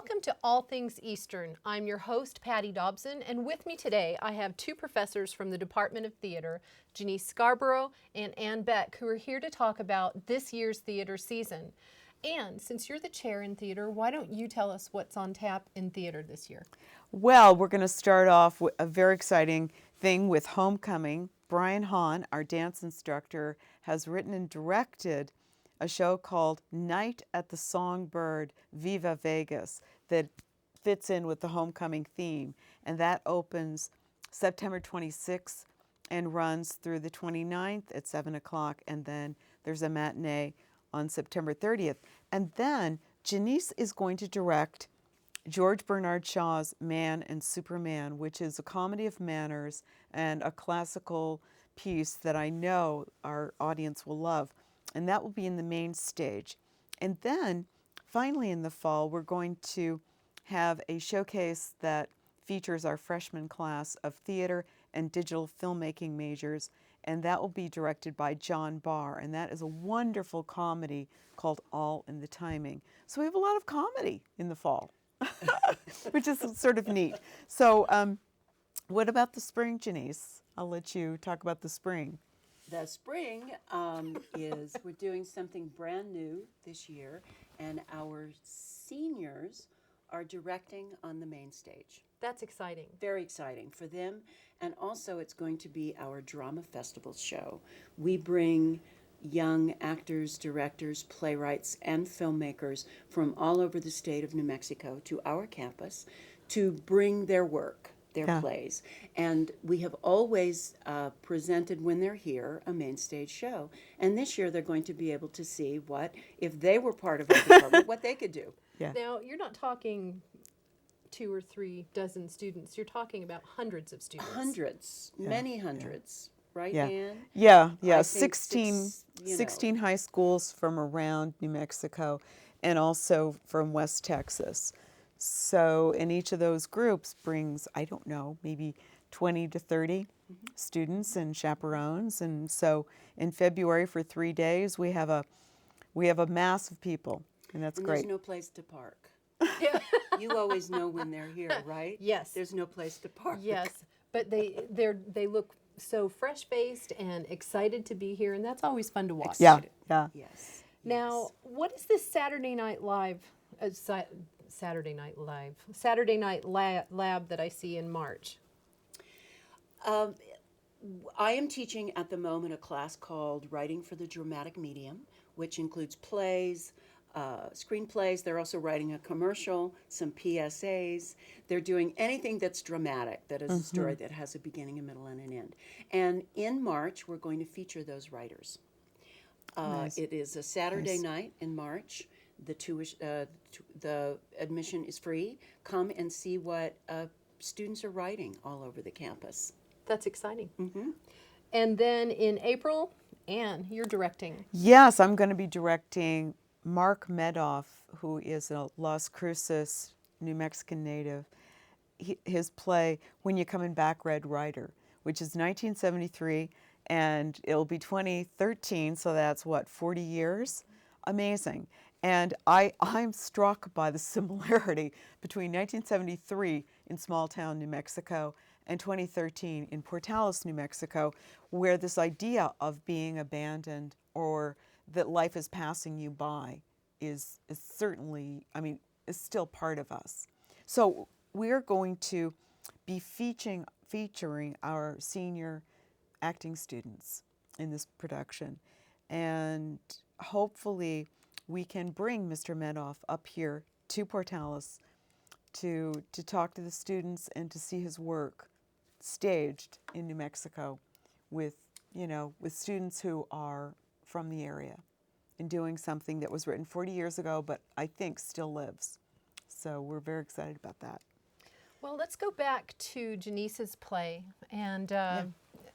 Welcome to All Things Eastern. I'm your host, Patti Dobson, and with me today I have two professors from the Department of Theater, Janeice Scarbrough and Beck, who are here to talk about this year's theater season. And since you're the chair in theater, why don't you tell us what's on tap in theater this year? Well, we're going to start off with a very exciting thing with Homecoming. Brian Hahn, our dance instructor, has written and directed a show called Night at the Songbird Viva Vegas that fits in with the Homecoming theme. And that opens September 26th and runs through the 29th at 7 o'clock. And then there's a matinee on September 30th. And then Janeice is going to direct George Bernard Shaw's Man and Superman, which is a comedy of manners and a classical piece that I know our audience will love. And that will be in the main stage. And then, finally in the fall, we're going to have a showcase that features our freshman class of theater and digital filmmaking majors, and that will be directed by John Barr. And that is a wonderful comedy called All in the Timing. So we have a lot of comedy in the fall, which is sort of neat. So what about the spring, Janeice? I'll let you talk about the spring. The spring is, we're doing something brand new this year, and our seniors are directing on the main stage. That's exciting. Very exciting for them, and also it's going to be our drama festival show. We bring young actors, directors, playwrights, and filmmakers from all over the state of New Mexico to our campus to bring their work, their plays. And we have always presented, when they're here, a main stage show. And this year they're going to be able to see what, if they were part of our department, what they could do. Yeah. Now, you're not talking 2 or 3 dozen students. You're talking about hundreds of students. Hundreds, many hundreds. Right, Yeah. Ann? Yeah, I think 16, 16 high schools from around New Mexico and also from West Texas. So, and each of those groups brings, I don't know, maybe 20 to 30 students and chaperones. And so in February for 3 days, we have a mass of people, and that's And great. there's no place to park. You always know when they're here, right? Yes. There's no place to park. Yes, but they look so fresh-faced and excited to be here, and that's always fun to watch. Yeah, yeah. Yes. Now, what is this Saturday Night Lab that I see in March? I am teaching at the moment a class called Writing for the Dramatic Medium, which includes plays, screenplays. They're also writing a commercial, some PSAs. They're doing anything that's dramatic, that is a story that has a beginning, a middle, and an end. And in March, we're going to feature those writers. Nice. It is a Saturday night in March. The admission is free. Come and see what students are writing all over the campus. That's exciting. And then in April, Anne, you're directing. Yes, I'm going to be directing Mark Medoff, who is a Las Cruces, New Mexican native. His play, When You Coming Back, Red Ryder, which is 1973, and it'll be 2013, so that's what, 40 years? Amazing. And I'm struck by the similarity between 1973 in small town New Mexico and 2013 in Portales, New Mexico, where this idea of being abandoned or that life is passing you by is certainly, is still part of us. So we're going to be featuring our senior acting students in this production. And hopefully we can bring Mr. Medoff up here to Portales to talk to the students and to see his work staged in New Mexico with students who are from the area and doing something that was written 40 years ago, but I think still lives. So we're very excited about that. Well, let's go back to Janeice's play. And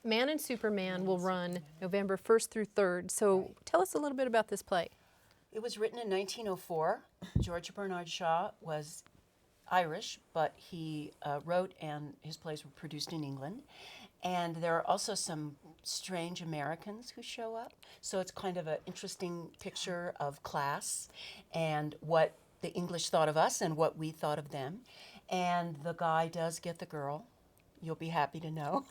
Man and Superman will run November 1st through 3rd. So tell us a little bit about this play. It was written in 1904. George Bernard Shaw was Irish, but he wrote, and his plays were produced in England. And there are also some strange Americans who show up. So it's kind of an interesting picture of class and what the English thought of us and what we thought of them. And the guy does get the girl. You'll be happy to know.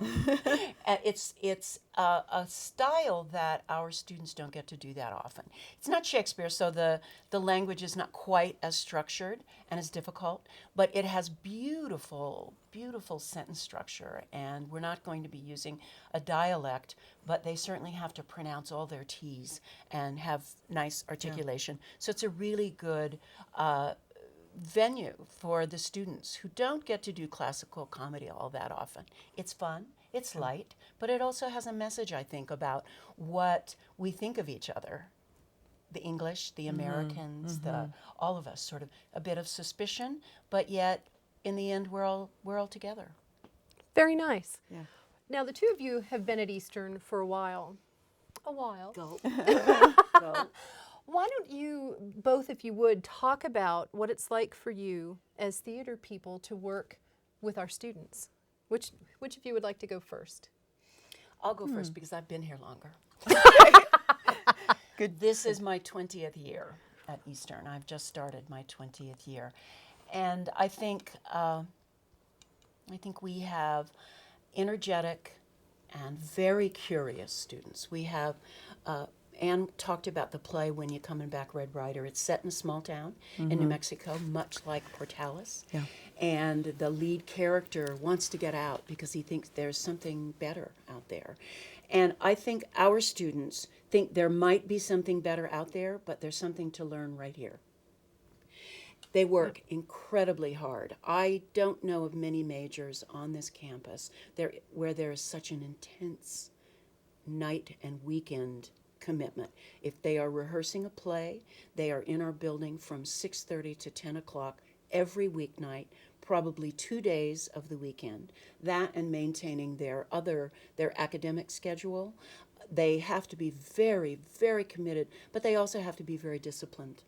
And it's a style that our students don't get to do that often. It's not Shakespeare, so the language is not quite as structured and as difficult, but it has beautiful, beautiful sentence structure. And we're not going to be using a dialect, but they certainly have to pronounce all their T's and have nice articulation. So it's a really good venue for the students who don't get to do classical comedy all that often. It's fun, it's light, but it also has a message, I think, about what we think of each other. The English, the Americans, the all of us, sort of a bit of suspicion, but yet in the end we're all together. Very nice. Yeah. Now, the two of you have been at Eastern for a while. A while. Go. Go. Why don't you both, if you would, talk about what it's like for you as theater people to work with our students? Which of you would like to go first? I'll go first because I've been here longer. Good. This is my 20th year at Eastern. I've just started my 20th year. And I think we have energetic and very curious students. We have Anne talked about the play When You Coming Back, Red Rider. It's set in a small town in New Mexico, much like Portales. Yeah. And the lead character wants to get out because he thinks there's something better out there. And I think our students think there might be something better out there, but there's something to learn right here. They work incredibly hard. I don't know of many majors on this campus where there is such an intense night and weekend commitment. If they are rehearsing a play, they are in our building from 6:30 to 10 o'clock every weeknight, probably 2 days of the weekend. That and maintaining their academic schedule. They have to be very, very committed, but they also have to be very disciplined.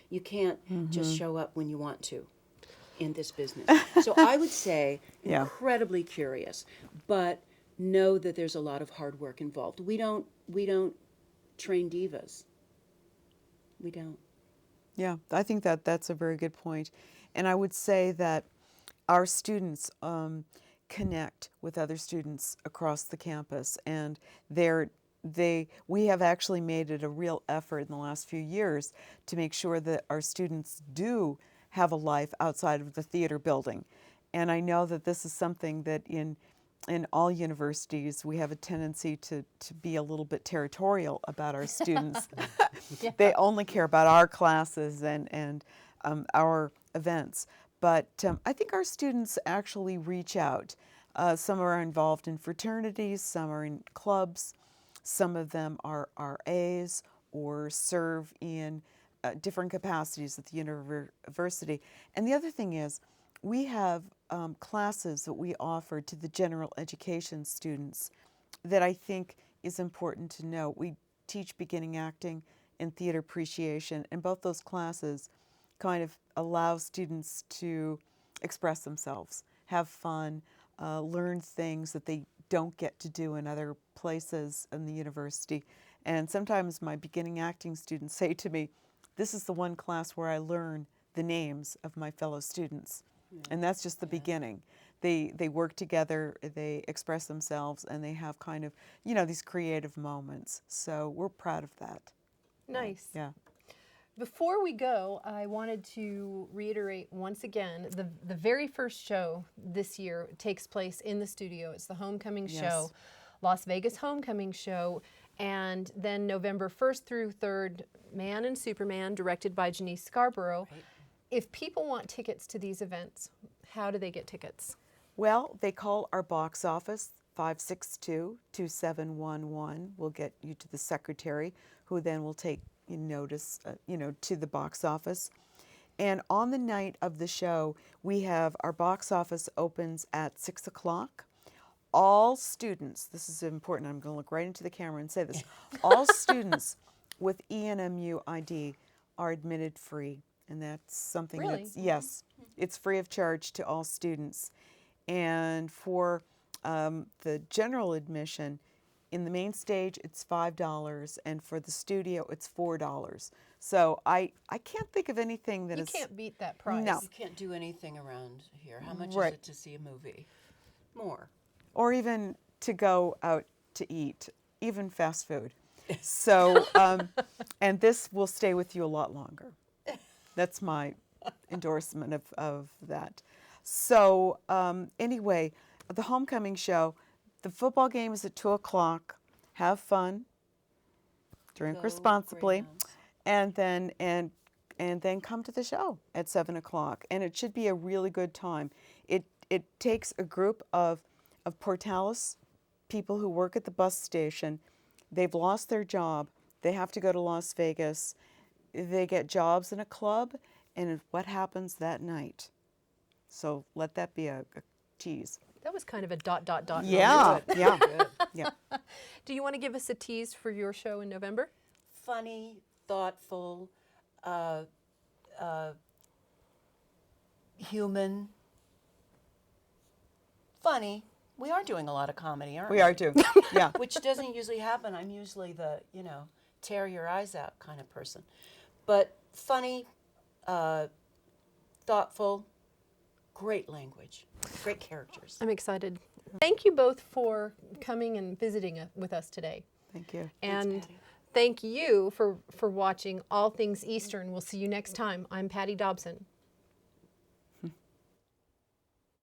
You can't just show up when you want to in this business. So I would say incredibly curious, but know that there's a lot of hard work involved. We don't train divas. We don't. Yeah, I think that's a very good point. And I would say that our students connect with other students across the campus, and we have actually made it a real effort in the last few years to make sure that our students do have a life outside of the theater building. And I know that this is something that in all universities, we have a tendency to be a little bit territorial about our students. Yeah. They only care about our classes and our events. But I think our students actually reach out. Some are involved in fraternities, some are in clubs, some of them are RAs or serve in different capacities at the university. And the other thing is, we have classes that we offer to the general education students that I think is important to know. We teach beginning acting and theater appreciation, and both those classes kind of allow students to express themselves, have fun, learn things that they don't get to do in other places in the university. And sometimes my beginning acting students say to me, "This is the one class where I learn the names of my fellow students." Yeah. And that's just the beginning. They work together, they express themselves, and they have kind of, these creative moments. So we're proud of that. Nice. Yeah. Before we go, I wanted to reiterate once again, the very first show this year takes place in the studio. It's the Homecoming Show, Las Vegas Homecoming Show, and then November 1st through 3rd, Man and Superman, directed by Janeice Scarbrough. Right. If people want tickets to these events, how do they get tickets? Well, they call our box office, 562-2711. We'll get you to the secretary, who then will take notice, to the box office. And on the night of the show, we have our box office opens at 6 o'clock. All students, this is important, I'm going to look right into the camera and say this, all students with ENMU ID are admitted free. And that's something really? Yes, it's free of charge to all students. And for the general admission, in the main stage, it's $5, and for the studio, it's $4. So I can't think of anything that You is can't beat that price. No. You can't do anything around here. How much Right. is it to see a movie? More. or even to go out to eat, even fast food. So, and this will stay with you a lot longer. That's my endorsement of that. So, anyway, the homecoming show, the football game is at 2:00. Have fun, drink Go responsibly, Greyhounds. and then come to the show at 7:00. And it should be a really good time. It takes a group of Portales people who work at the bus station. They've lost their job. They have to go to Las Vegas. They get jobs in a club, and what happens that night? So let that be a tease. That was kind of a dot. Yeah, moment. yeah, Good. yeah. Do you want to give us a tease for your show in November? Funny, thoughtful, human. Funny. We are doing a lot of comedy, aren't we? We are too. Yeah. Which doesn't usually happen. I'm usually the, tear your eyes out kind of person. But funny, thoughtful, great language, great characters. I'm excited. Thank you both for coming and visiting with us today. Thank you. And Patty. thank you for watching All Things Eastern. We'll see you next time. I'm Patti Dobson.